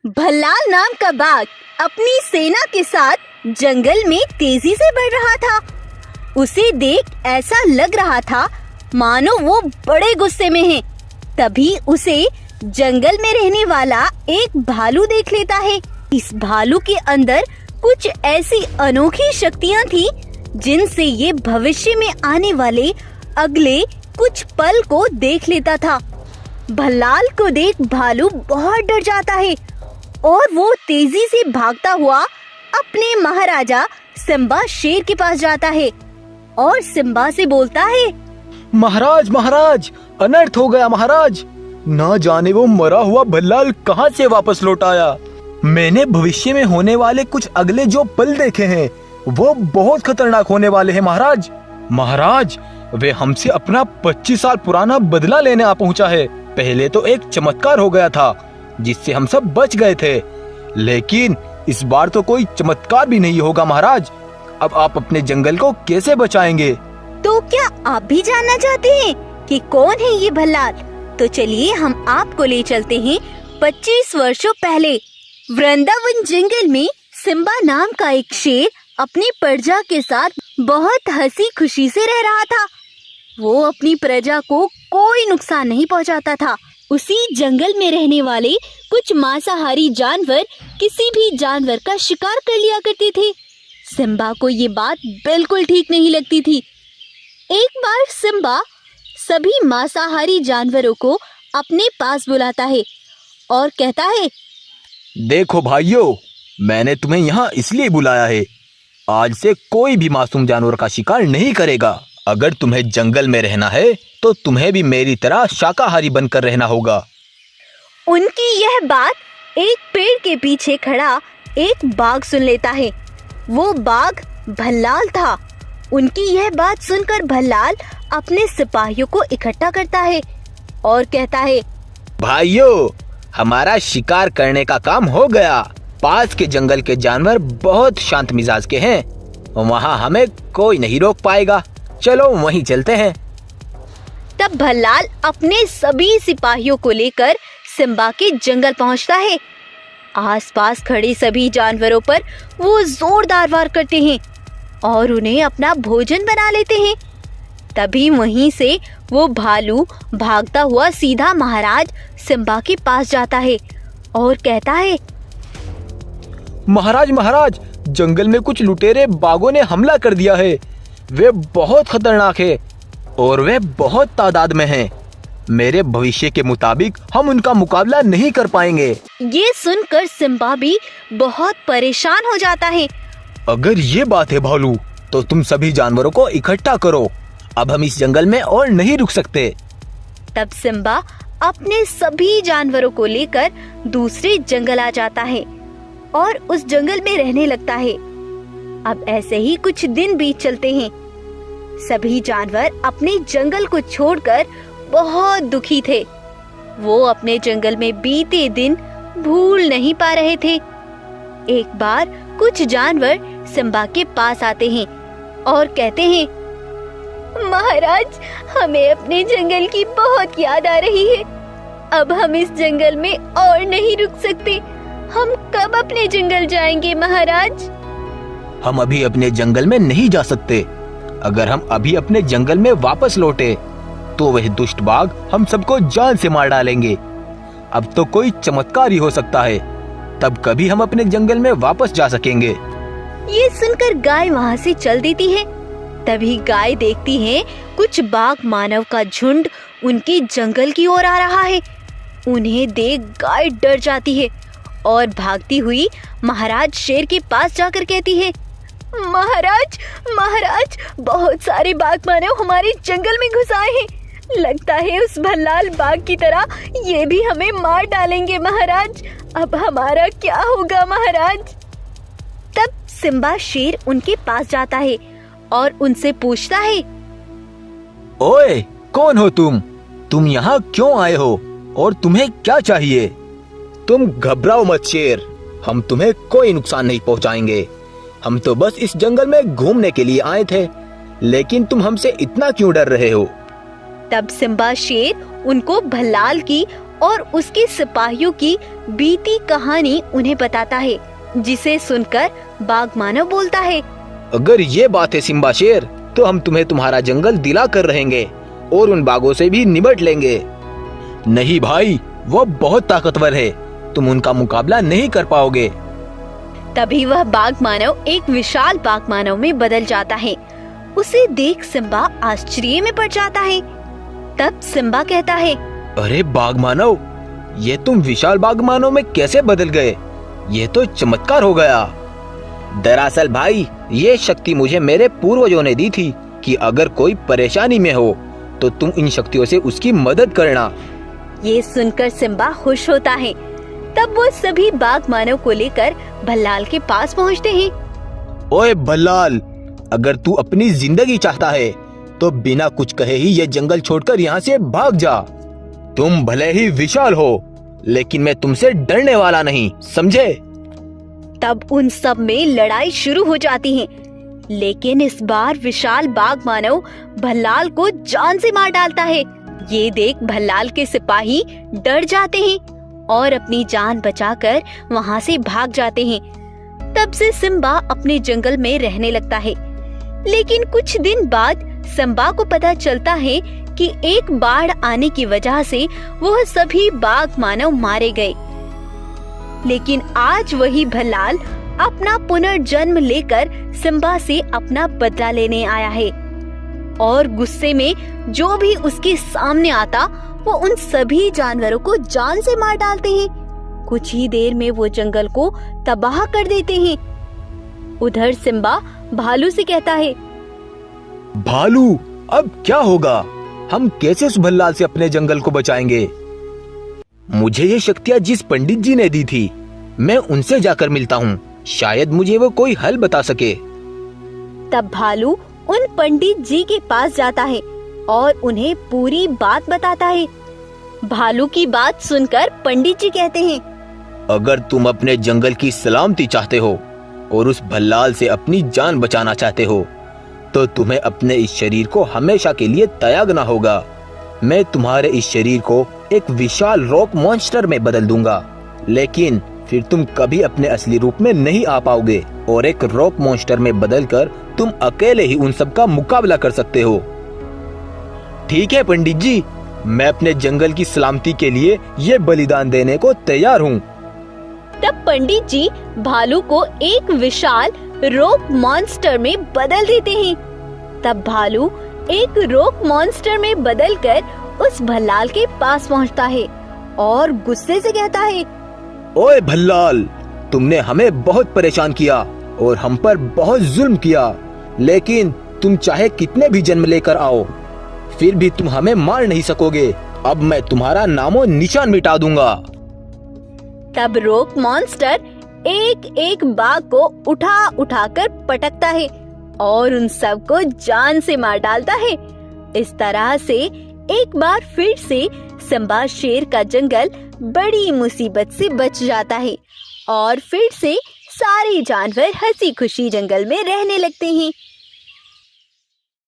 भल्लाल नाम का बाघ अपनी सेना के साथ जंगल में तेजी से बढ़ रहा था। उसे देख ऐसा लग रहा था मानो वो बड़े गुस्से में है। तभी उसे जंगल में रहने वाला एक भालू देख लेता है। इस भालू के अंदर कुछ ऐसी अनोखी शक्तियां थी जिनसे ये भविष्य में आने वाले अगले कुछ पल को देख लेता था। भल्लाल को देख भालू बहुत डर जाता है और वो तेजी से भागता हुआ अपने महाराजा सिम्बा शेर के पास जाता है और सिम्बा से बोलता है, महाराज महाराज, अनर्थ हो गया महाराज। ना जाने वो मरा हुआ भल्लाल कहाँ से वापस लौट आया। मैंने भविष्य में होने वाले कुछ अगले जो पल देखे हैं वो बहुत खतरनाक होने वाले हैं महाराज। महाराज, वे हमसे अपना 25 साल पुराना बदला लेने आ पहुंचा है। पहले तो एक चमत्कार हो गया था जिससे हम सब बच गए थे, लेकिन इस बार तो कोई चमत्कार भी नहीं होगा महाराज। अब आप अपने जंगल को कैसे बचाएंगे? तो क्या आप भी जानना चाहते हैं कि कौन है ये भल्लाल? तो चलिए हम आपको ले चलते हैं 25 वर्षों पहले। वृंदावन जंगल में सिम्बा नाम का एक शेर अपनी प्रजा के साथ बहुत हंसी खुशी से रह रहा था। वो अपनी प्रजा को कोई नुकसान नहीं पहुंचाता था। उसी जंगल में रहने वाले कुछ मांसाहारी जानवर किसी भी जानवर का शिकार कर लिया करते थे। सिम्बा को ये बात बिल्कुल ठीक नहीं लगती थी। एक बार सिम्बा सभी मांसाहारी जानवरों को अपने पास बुलाता है और कहता है, देखो भाइयों, मैंने तुम्हें यहाँ इसलिए बुलाया है। आज से कोई भी मासूम जानवर का शिकार नहीं करेगा। अगर तुम्हें जंगल में रहना है तो तुम्हें भी मेरी तरह शाकाहारी बनकर रहना होगा। उनकी यह बात एक पेड़ के पीछे खड़ा एक बाघ सुन लेता है। वो बाघ भल्लाल था। उनकी यह बात सुनकर भल्लाल अपने सिपाहियों को इकट्ठा करता है और कहता है, भाइयों, हमारा शिकार करने का काम हो गया। पास के जंगल के जानवर बहुत शांत मिजाज के हैं, वहाँ हमें कोई नहीं रोक पाएगा। चलो वहीं चलते हैं। तब भल्लाल अपने सभी सिपाहियों को लेकर सिम्बा के जंगल पहुंचता है। आसपास खड़े सभी जानवरों पर वो जोरदार वार करते हैं और उन्हें अपना भोजन बना लेते हैं। तभी वहीं से वो भालू भागता हुआ सीधा महाराज सिम्बा के पास जाता है और कहता है, महाराज महाराज, जंगल में कुछ लुटेरे बाघों ने हमला कर दिया है। वे बहुत खतरनाक है और वे बहुत तादाद में हैं। मेरे भविष्य के मुताबिक हम उनका मुकाबला नहीं कर पाएंगे। ये सुनकर सिम्बा भी बहुत परेशान हो जाता है। अगर ये बात है भालू, तो तुम सभी जानवरों को इकट्ठा करो। अब हम इस जंगल में और नहीं रुक सकते। तब सिम्बा अपने सभी जानवरों को लेकर दूसरे जंगल आ जाता है और उस जंगल में रहने लगता है। अब ऐसे ही कुछ दिन बीत चलते हैं। सभी जानवर अपने जंगल को छोड़कर बहुत दुखी थे। वो अपने जंगल में बीते दिन भूल नहीं पा रहे थे। एक बार कुछ जानवर सिम्बा के पास आते हैं और कहते हैं, महाराज, हमें अपने जंगल की बहुत याद आ रही है। अब हम इस जंगल में और नहीं रुक सकते। हम कब अपने जंगल जाएंगे महाराज? हम अभी अपने जंगल में नहीं जा सकते। अगर हम अभी अपने जंगल में वापस लौटे तो वह दुष्ट बाघ हम सबको जान से मार डालेंगे। अब तो कोई चमत्कार ही हो सकता है, तब कभी हम अपने जंगल में वापस जा सकेंगे। ये सुनकर गाय वहाँ से चल देती है। तभी गाय देखती है कुछ बाघ मानव का झुंड उनके जंगल की ओर आ रहा है। उन्हें देख गाय डर जाती है और भागती हुई महाराज शेर के पास जाकर कहती है, महाराज महाराज, बहुत सारे बाघ मानव हमारे जंगल में घुस आए हैं। लगता है उस भल्लाल बाघ की तरह ये भी हमें मार डालेंगे महाराज। अब हमारा क्या होगा महाराज? तब सिम्बा शेर उनके पास जाता है और उनसे पूछता है, ओए, कौन हो तुम? तुम यहाँ क्यों आए हो और तुम्हें क्या चाहिए? तुम घबराओ मत शेर, हम तुम्हें कोई नुकसान नहीं पहुँचाएंगे। हम तो बस इस जंगल में घूमने के लिए आए थे, लेकिन तुम हमसे इतना क्यों डर रहे हो? तब सिम्बा शेर उनको भल्लाल की और उसके सिपाहियों की बीती कहानी उन्हें बताता है, जिसे सुनकर बाघ मानव बोलता है, अगर ये बात है सिम्बा शेर, तो हम तुम्हें तुम्हारा जंगल दिला कर रहेंगे और उन बाघों से भी निपट लेंगे। नहीं भाई, वो बहुत ताकतवर है, तुम उनका मुकाबला नहीं कर पाओगे। तभी वह बाघ मानव एक विशाल बाघ मानव में बदल जाता है। उसे देख सिम्बा आश्चर्य में पड़ जाता है। तब सिम्बा कहता है, अरे बाघ मानव, ये तुम विशाल बाघ मानव में कैसे बदल गए? ये तो चमत्कार हो गया। दरअसल भाई, ये शक्ति मुझे मेरे पूर्वजों ने दी थी कि अगर कोई परेशानी में हो तो तुम इन शक्तियों से उसकी मदद करना। ये सुनकर सिम्बा खुश होता है। तब वो सभी बाघ मानव को लेकर भल्लाल के पास पहुंचते हैं। ओए भल्लाल, अगर तू अपनी जिंदगी चाहता है तो बिना कुछ कहे ही ये जंगल छोड़कर यहाँ से भाग जा। तुम भले ही विशाल हो, लेकिन मैं तुमसे डरने वाला नहीं, समझे? तब उन सब में लड़ाई शुरू हो जाती है, लेकिन इस बार विशाल बाघ मानव भल्लाल को जान से मार डालता है। ये देख भल्लाल के सिपाही डर जाते हैं और अपनी जान बचाकर वहाँ से भाग जाते हैं। तब से सिम्बा अपने जंगल में रहने लगता है। लेकिन कुछ दिन बाद सिम्बा को पता चलता है कि एक बाढ़ आने की वजह से वह सभी बाघ मानव मारे गए। लेकिन आज वही भल्लाल अपना पुनर्जन्म लेकर सिम्बा से अपना बदला लेने आया है और गुस्से में जो भी उसके सामने आता वो उन सभी जानवरों को जान से मार डालते हैं। कुछ ही देर में वो जंगल को तबाह कर देते हैं। उधर सिम्बा भालू से कहता है, भालू, अब क्या होगा? हम कैसे उस भल्लाल से अपने जंगल को बचाएंगे? मुझे ये शक्तियाँ जिस पंडित जी ने दी थी, मैं उनसे जाकर मिलता हूँ, शायद मुझे वो कोई हल बता सके। तब भालू उन पंडित जी के पास जाता है और उन्हें पूरी बात बताता है। भालू की बात सुनकर पंडित जी कहते हैं, अगर तुम अपने जंगल की सलामती चाहते हो और उस भल्लाल से अपनी जान बचाना चाहते हो, तो तुम्हें अपने इस शरीर को हमेशा के लिए त्यागना होगा। मैं तुम्हारे इस शरीर को एक विशाल रॉक मॉन्स्टर में बदल दूंगा, लेकिन फिर तुम कभी अपने असली रूप में नहीं आ पाओगे और एक रॉक मॉन्स्टर में बदलकर तुम अकेले ही उन सब का मुकाबला कर सकते हो। ठीक है पंडित जी, मैं अपने जंगल की सलामती के लिए ये बलिदान देने को तैयार हूँ। तब पंडित जी भालू को एक विशाल रॉक मॉन्स्टर में बदल देते हैं। तब भालू एक रॉक मॉन्स्टर में बदलकर उस भल्लाल के पास पहुंचता है और गुस्से से कहता है, ओए भल्लाल, तुमने हमें बहुत परेशान किया और हम पर बहुत जुल्म किया, लेकिन तुम चाहे कितने भी जन्म लेकर आओ, फिर भी तुम हमें मार नहीं सकोगे। अब मैं तुम्हारा नामो निशान मिटा दूंगा। तब रॉक मॉन्स्टर एक एक बाघ को उठा उठाकर पटकता है और उन सबको जान से मार डालता है। इस तरह से एक बार फिर से सिम्बा शेर का जंगल बड़ी मुसीबत से बच जाता है और फिर से सारे जानवर हंसी खुशी जंगल में रहने लगते हैं।